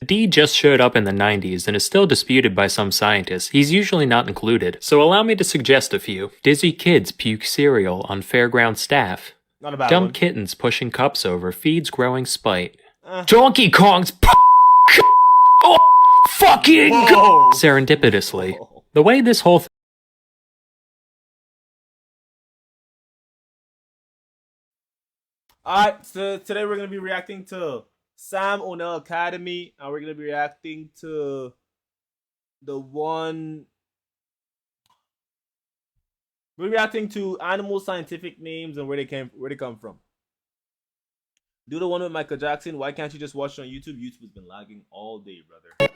D just showed up in the 90s and is still disputed by some scientists. He's usually not included. So allow me to suggest a few. Dizzy kids puke cereal on fairground staff. Not a bad Dumb one. kittens pushing cups over feeds growing spite. Donkey Kong's oh, fucking Whoa. serendipitously. Whoa. The way this whole Alright, so today we're going to be reacting to Sam O'Neill Academy, and we're going to be reacting to the one... We're reacting to animal scientific names and where they come from. Do the one with Michael Jackson. Why can't you just watch it on YouTube? YouTube has been lagging all day, brother.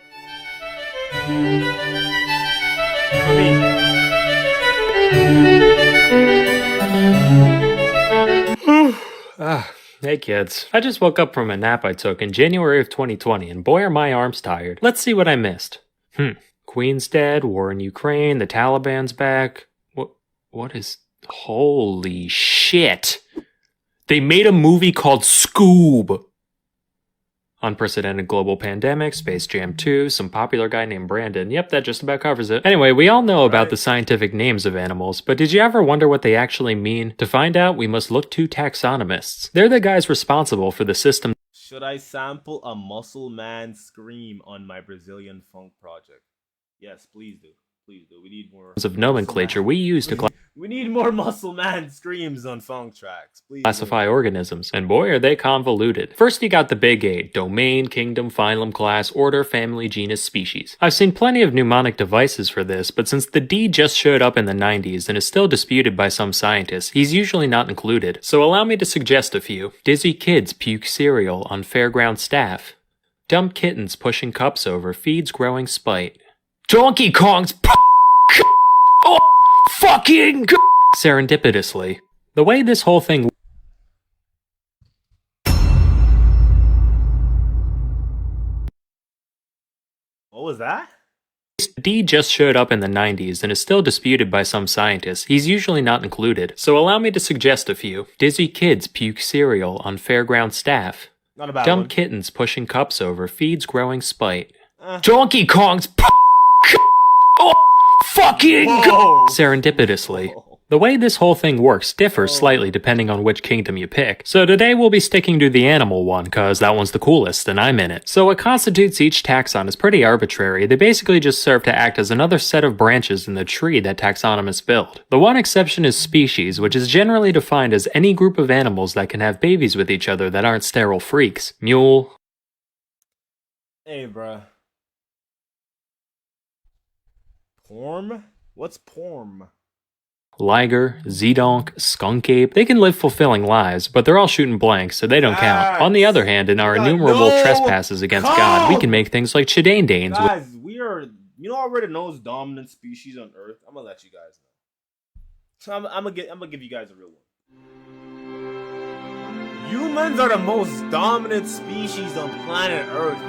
Hey kids, I just woke up from a nap I took in January of 2020 and boy are my arms tired. Let's see what I missed. Queen's dead, war in Ukraine, the Taliban's back. What is... Holy shit! They made a movie called Scoob! Unprecedented global pandemic, Space Jam 2, some popular guy named Brandon. Yep, that just about covers it. Anyway, we all know about the scientific names of animals, but did you ever wonder what they actually mean? To find out, we must look to taxonomists. They're the guys responsible for the system. Should I sample a muscle man scream on my Brazilian funk project? Yes, please do. Please do. We need more of nomenclature we use to we need more muscle man screams on funk tracks. Please classify organisms, and boy are they convoluted. First you got the big 8, domain, kingdom, phylum, class, order, family, genus, species. I've seen plenty of mnemonic devices for this, but since the D just showed up in the 90s and is still disputed by some scientists, he's usually not included. So allow me to suggest a few. Dizzy kids puke cereal on fairground staff. Dumb kittens pushing cups over feeds growing spite. Donkey Kong's oh, fucking serendipitously. The way this whole thing... What was that? D just showed up in the 90s and is still disputed by some scientists. He's usually not included. So allow me to suggest a few. Dizzy kids puke cereal on fairground staff. Not a bad Dumb one. kittens pushing cups over feeds growing spite. Donkey Kong's oh, fucking serendipitously. The way this whole thing works differs slightly depending on which kingdom you pick. So today we'll be sticking to the animal one, cause that one's the coolest and I'm in it. So what constitutes each taxon is pretty arbitrary. They basically just serve to act as another set of branches in the tree that taxonomists build. The one exception is species, which is generally defined as any group of animals that can have babies with each other that aren't sterile freaks. Mule. Hey, bruh. Porm? What's porm? Liger, Zedonk, Skunk Ape, they can live fulfilling lives, but they're all shooting blanks, so they don't count. On the other hand, in our innumerable trespasses against God, we can make things like Chidanedanes. Guys, we are, you know, we're the most dominant species on Earth. I'm gonna let you guys know. So I'm gonna give you guys a real one. Humans are the most dominant species on planet Earth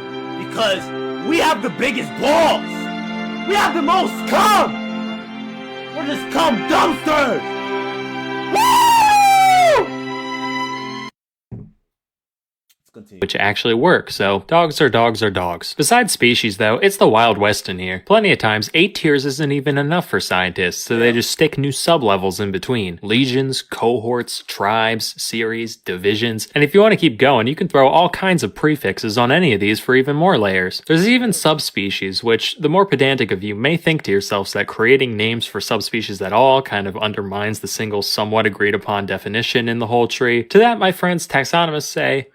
because we have the biggest balls. We have the most cum. We're just cum dumpsters! Woo! Let's continue. Which actually work, so dogs are dogs are dogs. Besides species though, it's the Wild West in here. Plenty of times, 8 tiers isn't even enough for scientists, so they just stick new sub-levels in between. Legions, cohorts, tribes, series, divisions, and if you want to keep going, you can throw all kinds of prefixes on any of these for even more layers. There's even subspecies, which the more pedantic of you may think to yourselves that creating names for subspecies at all kind of undermines the single somewhat agreed upon definition in the whole tree. To that, my friends taxonomists say,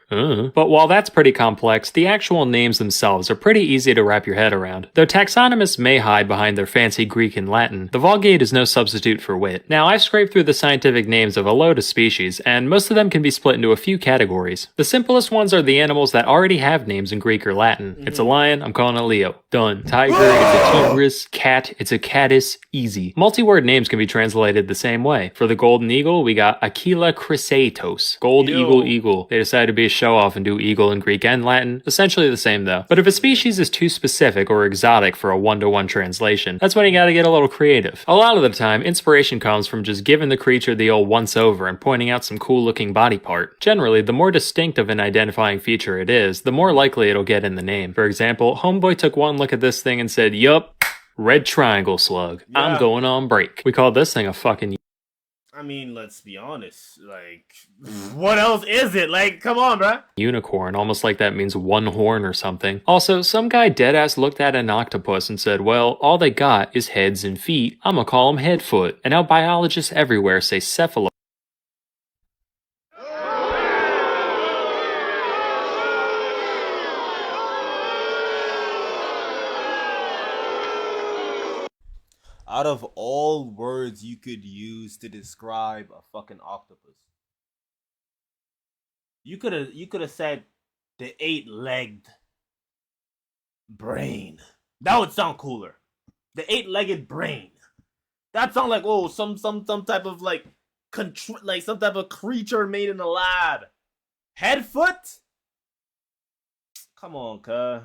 But while that's pretty complex, the actual names themselves are pretty easy to wrap your head around. Though taxonomists may hide behind their fancy Greek and Latin, the Vulgate is no substitute for wit. Now, I've scraped through the scientific names of a load of species, and most of them can be split into a few categories. The simplest ones are the animals that already have names in Greek or Latin. It's a lion, I'm calling it Leo. Done. Tiger, it's a tigris. Cat, it's a caddis. Easy. Multi-word names can be translated the same way. For the golden eagle, we got Aquila chrysaetos. Gold eagle. They decided to be a show off and do eagle in Greek and Latin. Essentially the same though. But if a species is too specific or exotic for a one-to-one translation, that's when you gotta get a little creative. A lot of the time, inspiration comes from just giving the creature the old once-over and pointing out some cool-looking body part. Generally, the more distinct of an identifying feature it is, the more likely it'll get in the name. For example, Homeboy took one look at this thing and said, "Yup, red triangle slug. Yeah. I'm going on break." We call this thing a fucking... I mean, let's be honest. Like, what else is it? Like, come on, bruh. unicorn, almost like that means one horn or something. Also, some guy deadass looked at an octopus and said, well, all they got is heads and feet. I'ma call them headfoot. And now biologists everywhere say cephalo... Out of all words you could use to describe a fucking octopus, you could have said the 8-legged brain. That would sound cooler. The 8-legged brain. That sounds like, oh, some type of like some type of creature made in a lab. Headfoot? Come on, cuh.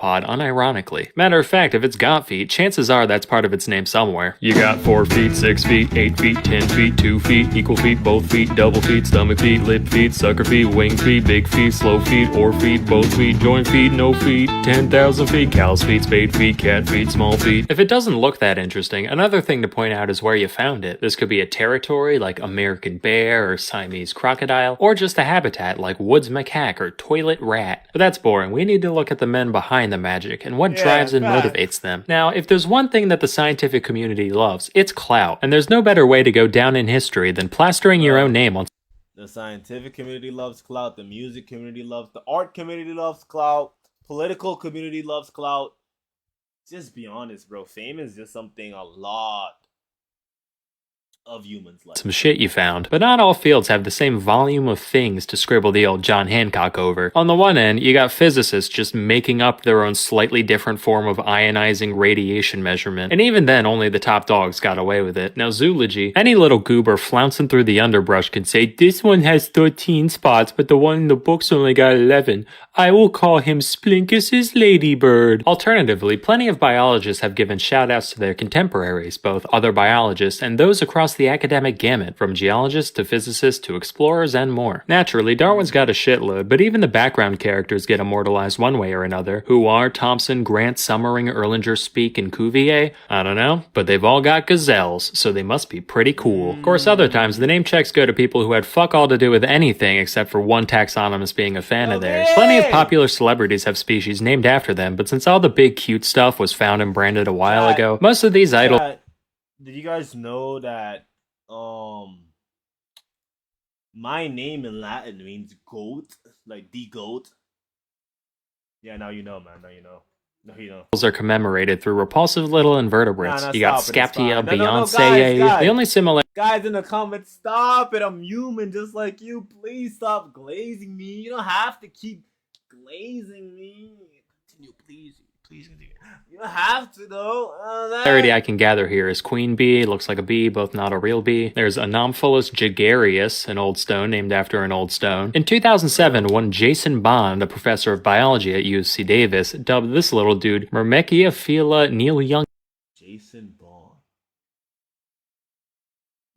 pod unironically. Matter of fact, if it's got feet, chances are that's part of its name somewhere. You got 4 feet, 6 feet, 8 feet, 10 feet, 2 feet, equal feet, both feet, double feet, stomach feet, lip feet, sucker feet, wing feet, big feet, slow feet, or feet, both feet, joint feet, no feet, 10,000 feet, cow's feet, spade feet, cat feet, small feet. If it doesn't look that interesting, another thing to point out is where you found it. This could be a territory like American bear or Siamese crocodile, or just a habitat like woods macaque or toilet rat. But that's boring. We need to look at the men behind the magic and what drives and motivates them. Now, if there's one thing that the scientific community loves, it's clout. And there's no better way to go down in history than plastering your own name on... The scientific community loves clout. The music community loves... The art community loves clout. Political community loves clout. Just be honest, bro. Fame is just something a lot of humans like. Some shit you found. But not all fields have the same volume of things to scribble the old John Hancock over. On the one end, you got physicists just making up their own slightly different form of ionizing radiation measurement. And even then, only the top dogs got away with it. Now zoology, any little goober flouncing through the underbrush could say, this one has 13 spots, but the one in the book's only got 11. I will call him Splinkus's ladybird. Alternatively, plenty of biologists have given shoutouts to their contemporaries, both other biologists and those across the academic gamut, from geologists to physicists to explorers and more. Naturally, Darwin's got a shitload, but even the background characters get immortalized one way or another. Who are Thomson, Grant, Summering, Erlanger, Speke, and Cuvier? I don't know, but they've all got gazelles, so they must be pretty cool. Of course, other times, the name checks go to people who had fuck all to do with anything except for one taxonomist being a fan of theirs. Plenty of popular celebrities have species named after them, but since all the big cute stuff was found and branded a while ago, most of these idols... Did you guys know that my name in Latin means goat? Like the goat? Yeah, now you know, man. Now you know. No, you know. Are commemorated through repulsive little invertebrates. You got Scaptia, Beyonce. Guys. The only similar... Guys in the comments, stop it. I'm human just like you. Please stop glazing me. You don't have to keep glazing me. Continue, please. Please continue. You don't have to, though. Clarity I can gather here is queen bee, looks like a bee, both not a real bee. There's Anomphilus gregarius, an old stone named after an old stone. In 2007, one Jason Bond, a professor of biology at UC Davis, dubbed this little dude Myrmecia Neil Young. Jason Bond.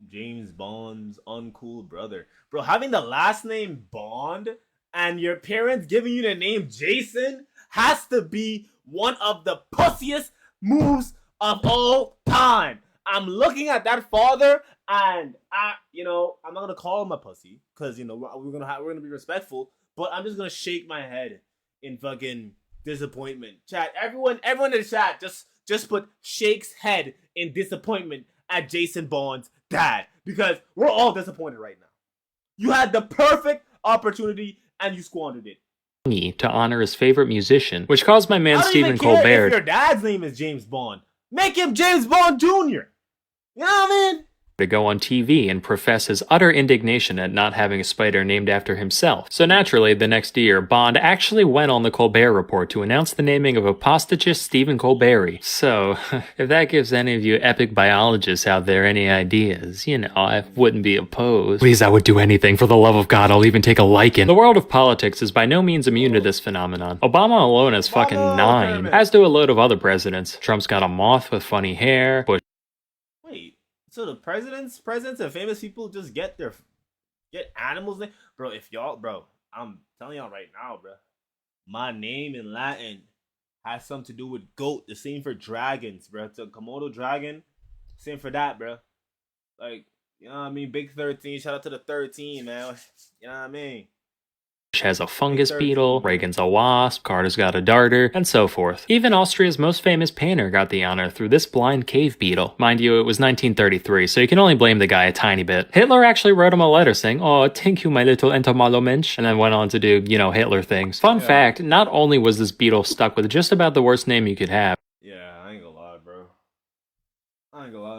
James Bond's uncool brother. Bro, having the last name Bond and your parents giving you the name Jason has to be one of the pussiest moves of all time. I'm looking at that father, and I'm not gonna call him a pussy because we're gonna be respectful. But I'm just gonna shake my head in fucking disappointment. Chat, everyone in the chat, just put shakes head in disappointment at Jason Bond's dad, because we're all disappointed right now. You had the perfect opportunity and you squandered it. To honor his favorite musician, which caused my man Stephen Colbert... If your dad's name is James Bond, make him James Bond Jr. You know what I mean? to go on TV and profess his utter indignation at not having a spider named after himself. So naturally, the next year, Bond actually went on the Colbert Report to announce the naming of apostachus Stephen Colbert. So, if that gives any of you epic biologists out there any ideas, you know, I wouldn't be opposed. Please, I would do anything. For the love of God, I'll even take a lichen. The world of politics is by no means immune to this phenomenon. Obama alone has fucking 9, as do a load of other presidents. Trump's got a moth with funny hair, Bush. Wait. So the presidents and famous people just get animals name, bro. If y'all, bro, I'm telling y'all right now, bro. My name in Latin has something to do with goat. The same for dragons, bro. It's a Komodo dragon. Same for that, bro. Like, you know what I mean? Big 13. Shout out to the 13, man. You know what I mean? Has a fungus beetle, Reagan's a wasp, Carter's got a darter, and so forth. Even Austria's most famous painter got the honor through this blind cave beetle. Mind you, it was 1933, so you can only blame the guy a tiny bit. Hitler actually wrote him a letter saying, "Oh, thank you, my little entomolomensch," and then went on to do, you know, Hitler things. Fun fact, not only was this beetle stuck with just about the worst name you could have. Yeah, I ain't gonna lie,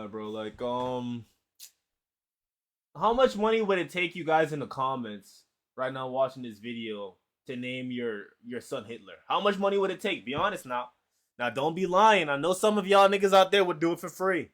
bro. Like, how much money would it take you guys in the comments right now watching this video to name your son Hitler? How much money would it take? Be honest now. Now, don't be lying. I know some of y'all niggas out there would do it for free.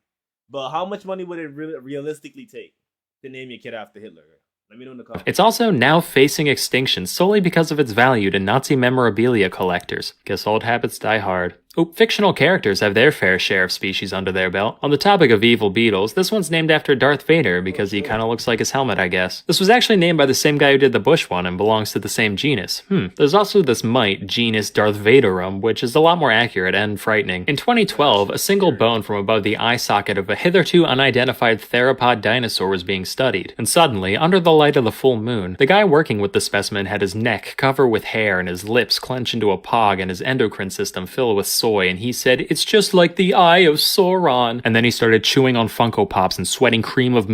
But how much money would it realistically take to name your kid after Hitler? Let me know in the comments. It's also now facing extinction solely because of its value to Nazi memorabilia collectors. Guess old habits die hard. Oh, fictional characters have their fair share of species under their belt. On the topic of evil beetles, this one's named after Darth Vader because he kind of looks like his helmet, I guess. This was actually named by the same guy who did the Bush one and belongs to the same genus. There's also this mite, genus Darth Vaderum, which is a lot more accurate and frightening. In 2012, a single bone from above the eye socket of a hitherto unidentified theropod dinosaur was being studied. And suddenly, under the light of the full moon, the guy working with the specimen had his neck covered with hair and his lips clench into a pog and his endocrine system fill with soy, and he said, "It's just like the eye of Sauron." And then he started chewing on Funko Pops and sweating cream of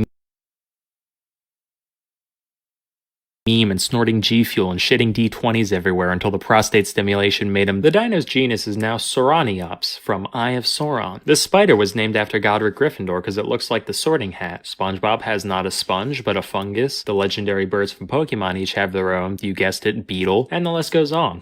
and snorting G Fuel and shitting D20s everywhere until the prostate stimulation made him. The dino's genus is now Sauroniops, from Eye of Sauron. This spider was named after Godric Gryffindor because it looks like the Sorting Hat. SpongeBob has not a sponge, but a fungus. The legendary birds from Pokemon each have their own, you guessed it, beetle, and the list goes on.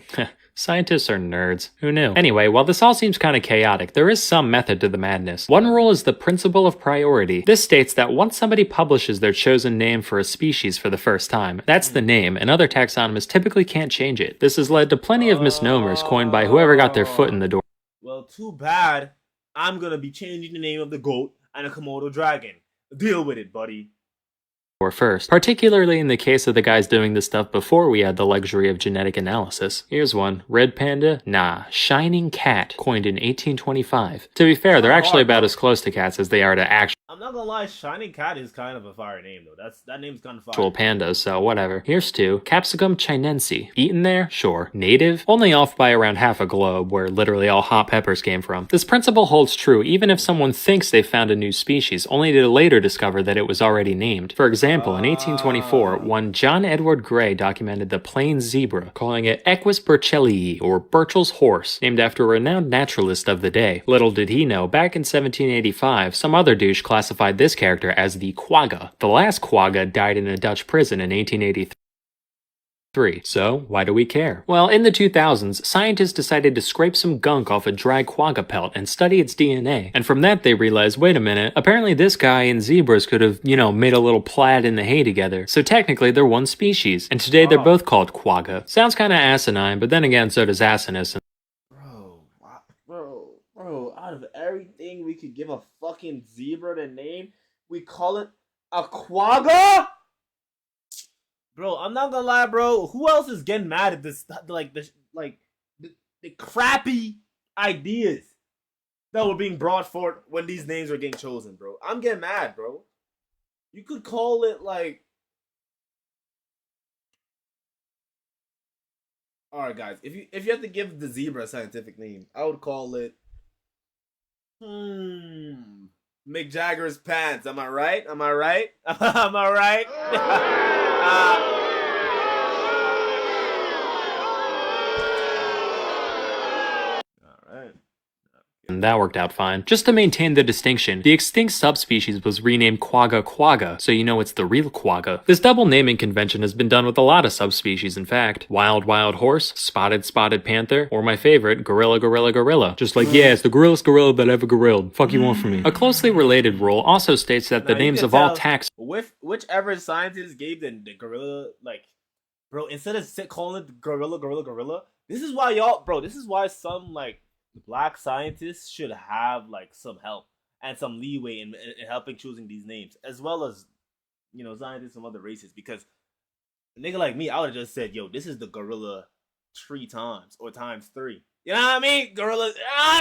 Scientists are nerds. Who knew? Anyway, while this all seems kind of chaotic, there is some method to the madness. One rule is the principle of priority. This states that once somebody publishes their chosen name for a species for the first time, that's the name, and other taxonomists typically can't change it. This has led to plenty of misnomers coined by whoever got their foot in the door. Well, too bad. I'm gonna be changing the name of the goat and a Komodo dragon. Deal with it, buddy. Or first, particularly in the case of the guys doing this stuff before we had the luxury of genetic analysis. Here's one. Red panda? Nah. Shining cat, coined in 1825. To be fair, they're actually about as close to cats as they are to actual I'm not gonna lie, Shining Cat is kind of a fire name, though. That name's kind of fire. pandas, so whatever. Here's two. Capsicum chinense. Eaten there? Sure. Native? Only off by around half a globe, where literally all hot peppers came from. This principle holds true even if someone thinks they found a new species, only to later discover that it was already named. For example, in 1824, one John Edward Gray documented the plain zebra, calling it Equus burchellii, or Burchell's horse, named after a renowned naturalist of the day. Little did he know, back in 1785, some other douche classified this character as the quagga. The last quagga died in a Dutch prison in 1883. So, why do we care? Well, in the 2000s, scientists decided to scrape some gunk off a dry quagga pelt and study its DNA. And from that they realized, wait a minute, apparently this guy and zebras could have, made a little plaid in the hay together. So technically they're one species. And today they're both called quagga. Sounds kinda asinine, but then again so does asinus. Bro, out of everything we could give a fucking zebra the name, we call it a quagga? Bro, I'm not gonna lie, bro. Who else is getting mad at this, the crappy ideas that were being brought forth when these names were getting chosen, bro? I'm getting mad, bro. You could call it, alright, guys, if you have to give the zebra a scientific name, I would call it Mick Jagger's pants. Am I right? Am I right? Am I right? And and that worked out fine. Just to maintain the distinction, the extinct subspecies was renamed quagga quagga, so you know it's the real quagga. This double naming convention has been done with a lot of subspecies, in fact. Wild horse, spotted panther, or my favorite, gorilla. Just like, yeah, it's the gorillest gorilla that ever gorilled. Fuck you want from me. A closely related rule also states that the names of all tax whichever scientist gave the gorilla, like, bro, instead of calling it gorilla, this is why y'all, bro, this is why some, like, black scientists should have, like, some help and some leeway in helping choosing these names, as well as, you know, scientists from other races, because a nigga like me, I would have just said, yo, this is the gorilla 3 times or times 3. You know what I mean? Gorillas. I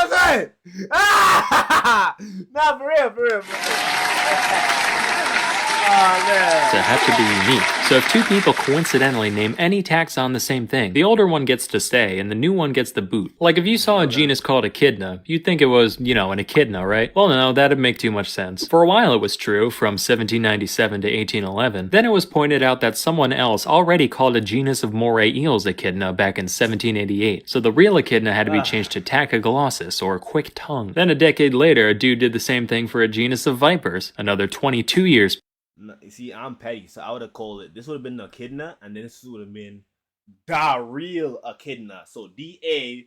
was like, nah, for real. Oh, man. to have to be unique. So if 2 people coincidentally name any taxon the same thing, the older one gets to stay and the new one gets the boot. Like if you saw a genus called echidna, you'd think it was, you know, an echidna, right? Well, no, that'd make too much sense. For a while it was true, from 1797 to 1811. Then it was pointed out that someone else already called a genus of moray eels echidna back in 1788. So the real echidna had to be changed to tachyglossus, or quick tongue. Then a decade later, a dude did the same thing for a genus of vipers. Another 22 years. No, see, I'm petty, so I would have called it. This would have been the echidna, and then this would have been the real echidna. So DAREAL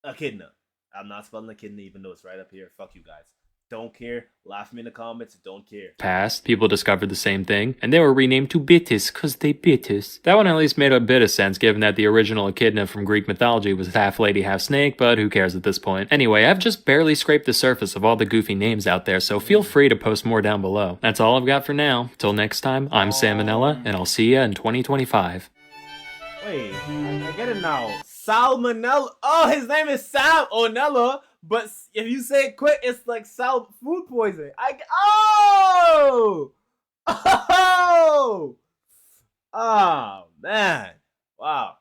echidna. I'm not spelling echidna, even though it's right up here. Fuck you guys. Don't care. Laugh me in the comments. Don't care. Past, people discovered the same thing, and they were renamed to Bitis because they bit us. That one at least made a bit of sense, given that the original echidna from Greek mythology was half lady, half snake, but who cares at this point. Anyway, I've just barely scraped the surface of all the goofy names out there, so feel free to post more down below. That's all I've got for now. Till next time, I'm Salmonella, and I'll see ya in 2025. Wait, I get it now. Salmonella. Oh, his name is Salmonella. But if you say it quick, it's like food poisoning. Oh, man, wow.